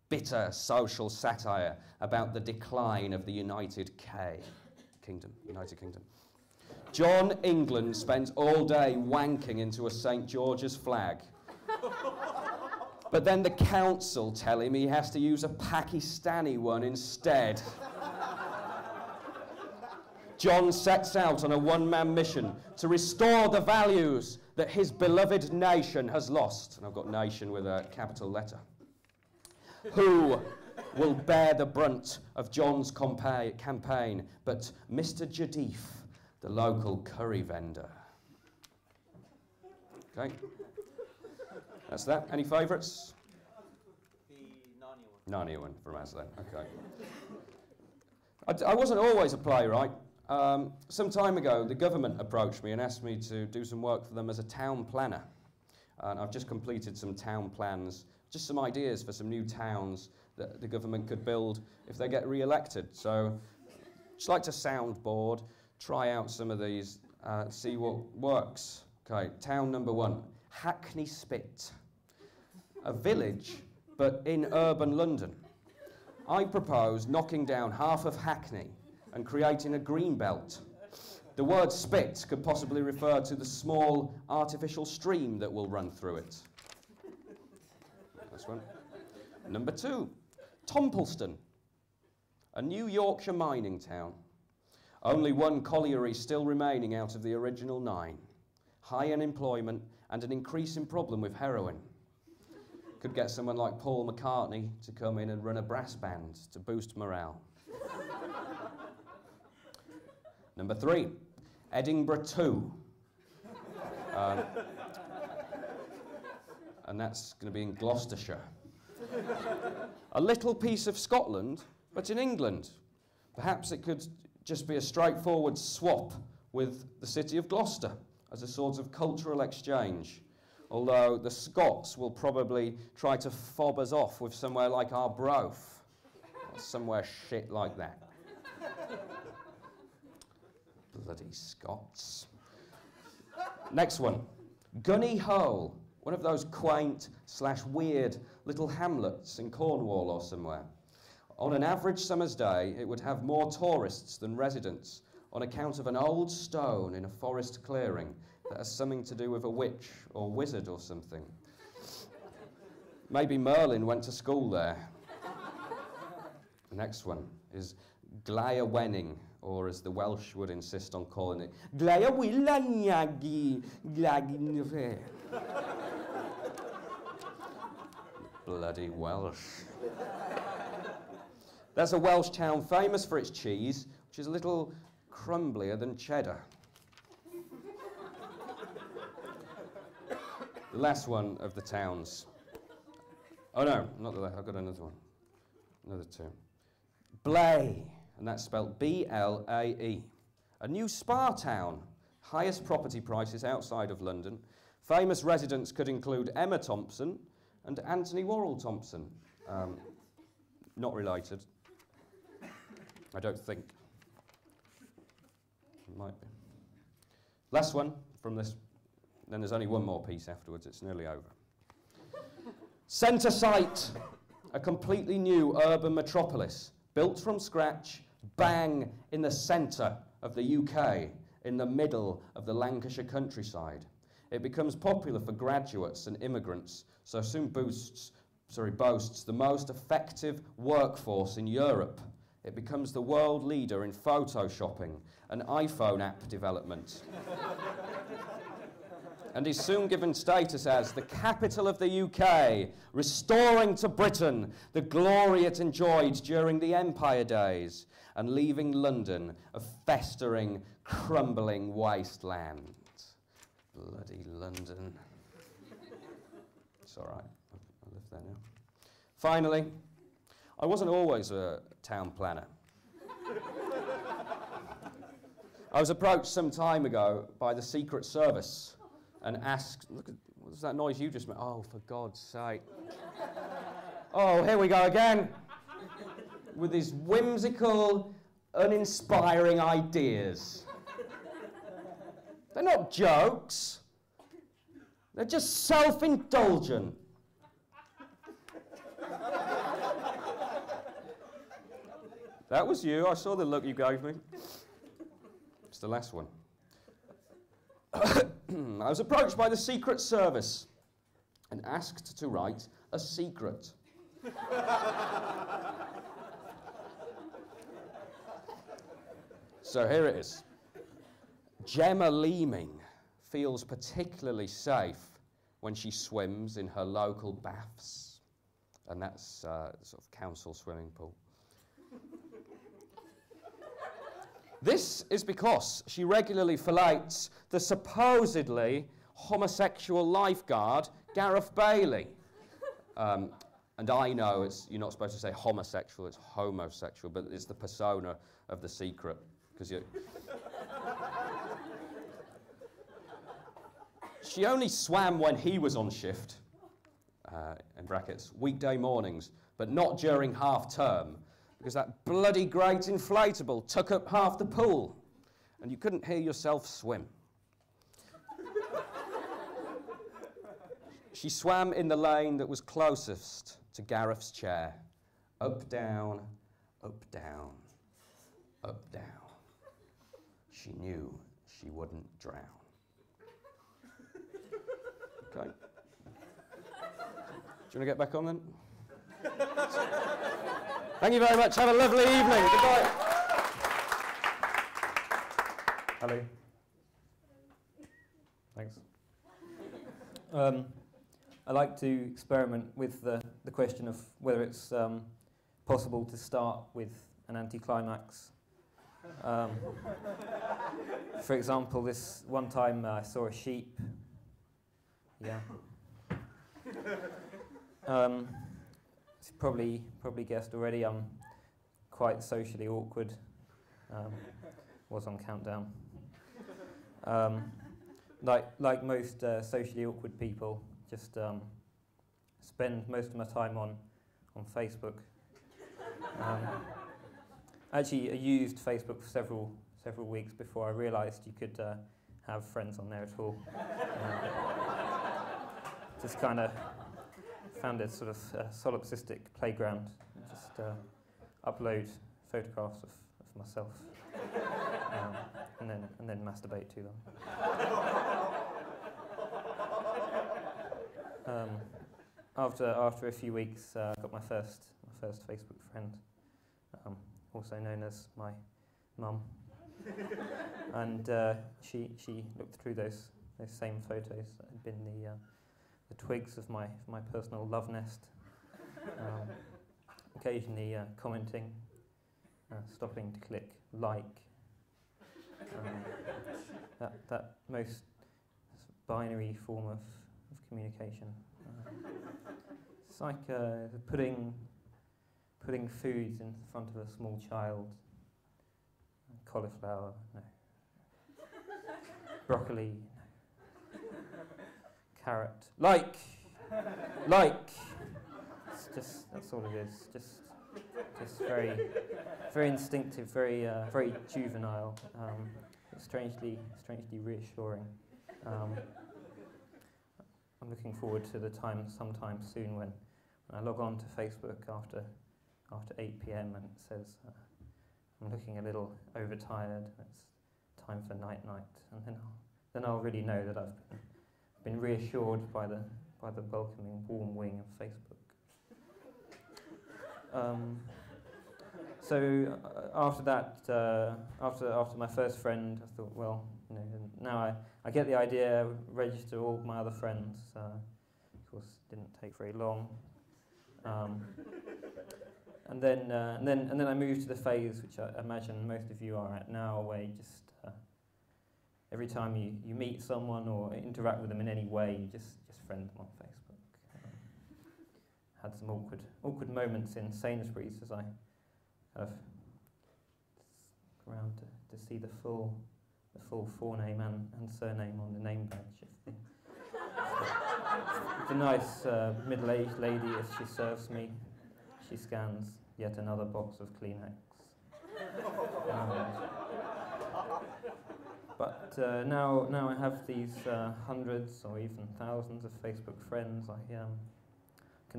bitter social satire about the decline of the United Kingdom. John England spends all day wanking into a St. George's flag. But then the council tell him he has to use a Pakistani one instead. John sets out on a one-man mission to restore the values that his beloved nation has lost. And I've got nation with a capital letter. Who will bear the brunt of John's campaign but Mr. Jadif, the local curry vendor? Okay. That's that. Any favourites? The Narnia one. Narnia one from Aslan. Okay. I wasn't always a playwright. Some time ago, the government approached me and asked me to do some work for them as a town planner. And I've just completed some town plans, just some ideas for some new towns that the government could build if they get re-elected. So, just like to soundboard, try out some of these, see what works. Okay, town number 1, Hackney Spit. A village, but in urban London. I propose knocking down half of Hackney and creating a green belt. The word spit could possibly refer to the small artificial stream that will run through it. That's one. Number 2, Tompleston, a New Yorkshire mining town. Only one colliery still remaining out of the original 9. High unemployment and an increasing problem with heroin. Could get someone like Paul McCartney to come in and run a brass band to boost morale. Number 3, Edinburgh 2. And that's going to be in Gloucestershire. A little piece of Scotland, but in England. Perhaps it could just be a straightforward swap with the city of Gloucester as a sort of cultural exchange. Although the Scots will probably try to fob us off with somewhere like Arbroath, or somewhere shit like that. Bloody Scots. Next one, Gunny Hole, one of those quaint / weird little hamlets in Cornwall or somewhere. On an average summer's day, it would have more tourists than residents on account of an old stone in a forest clearing that has something to do with a witch or wizard or something. Maybe Merlin went to school there. The next one is Glaia-Wenning, or as the Welsh would insist on calling it, Glaia-Willanyagi. Bloody Welsh. That's a Welsh town famous for its cheese, which is a little crumblier than cheddar. The last one of the towns. Oh no, not the last, I've got another one. Another 2. Blae, and that's spelled B-L-A-E. A new spa town. Highest property prices outside of London. Famous residents could include Emma Thompson and Anthony Worrell Thompson. Not related. I don't think. It might be. Last one from this. Then there's only one more piece afterwards. It's nearly over. Centre Site, a completely new urban metropolis, built from scratch, bang in the centre of the UK, in the middle of the Lancashire countryside. It becomes popular for graduates and immigrants, so soon boasts the most effective workforce in Europe. It becomes the world leader in photoshopping and iPhone app development. And is soon given status as the capital of the UK, restoring to Britain the glory it enjoyed during the Empire days, and leaving London a festering, crumbling wasteland. Bloody London. It's all right, I live there now. Finally, I wasn't always a town planner. I was approached some time ago by the Secret Service and asked, look, what was that noise you just made? Oh, for God's sake. Oh, here we go again. With these whimsical, uninspiring ideas. They're not jokes. They're just self-indulgent. That was you. I saw the look you gave me. It's the last one. I was approached by the Secret Service and asked to write a secret. So here it is. Gemma Leeming feels particularly safe when she swims in her local baths. And that's sort of council swimming pool. This is because she regularly fillets the supposedly homosexual lifeguard, Gareth Bailey. And I know you're not supposed to say homosexual, it's homosexual, but it's the persona of the secret. She only swam when he was on shift, in brackets, weekday mornings, but not during half term, because that bloody great inflatable took up half the pool, and you couldn't hear yourself swim. She swam in the lane that was closest to Gareth's chair. Up, down, up, down, up, down. She knew she wouldn't drown. Okay. Do you want to get back on then? Thank you very much. Have a lovely evening. Goodbye. Hello. Thanks. I like to experiment with the question of whether it's possible to start with an anticlimax. For example, this one time I saw a sheep. Yeah. It's probably guessed already. I'm quite socially awkward. Was on Countdown. Like most socially awkward people, just spend most of my time on Facebook. Actually, I used Facebook for several weeks before I realised you could have friends on there at all. Just kind of found a sort of solipsistic playground. Just upload photographs of myself and then masturbate to them. After a few weeks, I got my first Facebook friend, also known as my mum, and she looked through those same photos that had been the twigs of my personal love nest, occasionally commenting, stopping to click like, that most binary form of communication. It's like putting foods in front of a small child. Cauliflower, no. Broccoli, no. Carrot, like. It's just, that's all it is. Just very instinctive, very juvenile. It's strangely reassuring. I'm looking forward to the time sometime soon when I log on to Facebook after 8 p.m. and it says I'm looking a little overtired. It's time for night, and then I'll really know that I've been reassured by the welcoming, warm wing of Facebook. So after that, after my first friend, I thought, well, now I get the idea. Register all my other friends. Of course, didn't take very long. And then I moved to the phase which I imagine most of you are at now, where you just every time you meet someone or interact with them in any way, you just friend them on Facebook. Had some awkward moments in Sainsbury's as I kind of around to see the full forename and surname on the name badge of the nice middle-aged lady as she serves me. She scans yet another box of Kleenex. But now I have these hundreds or even thousands of Facebook friends. I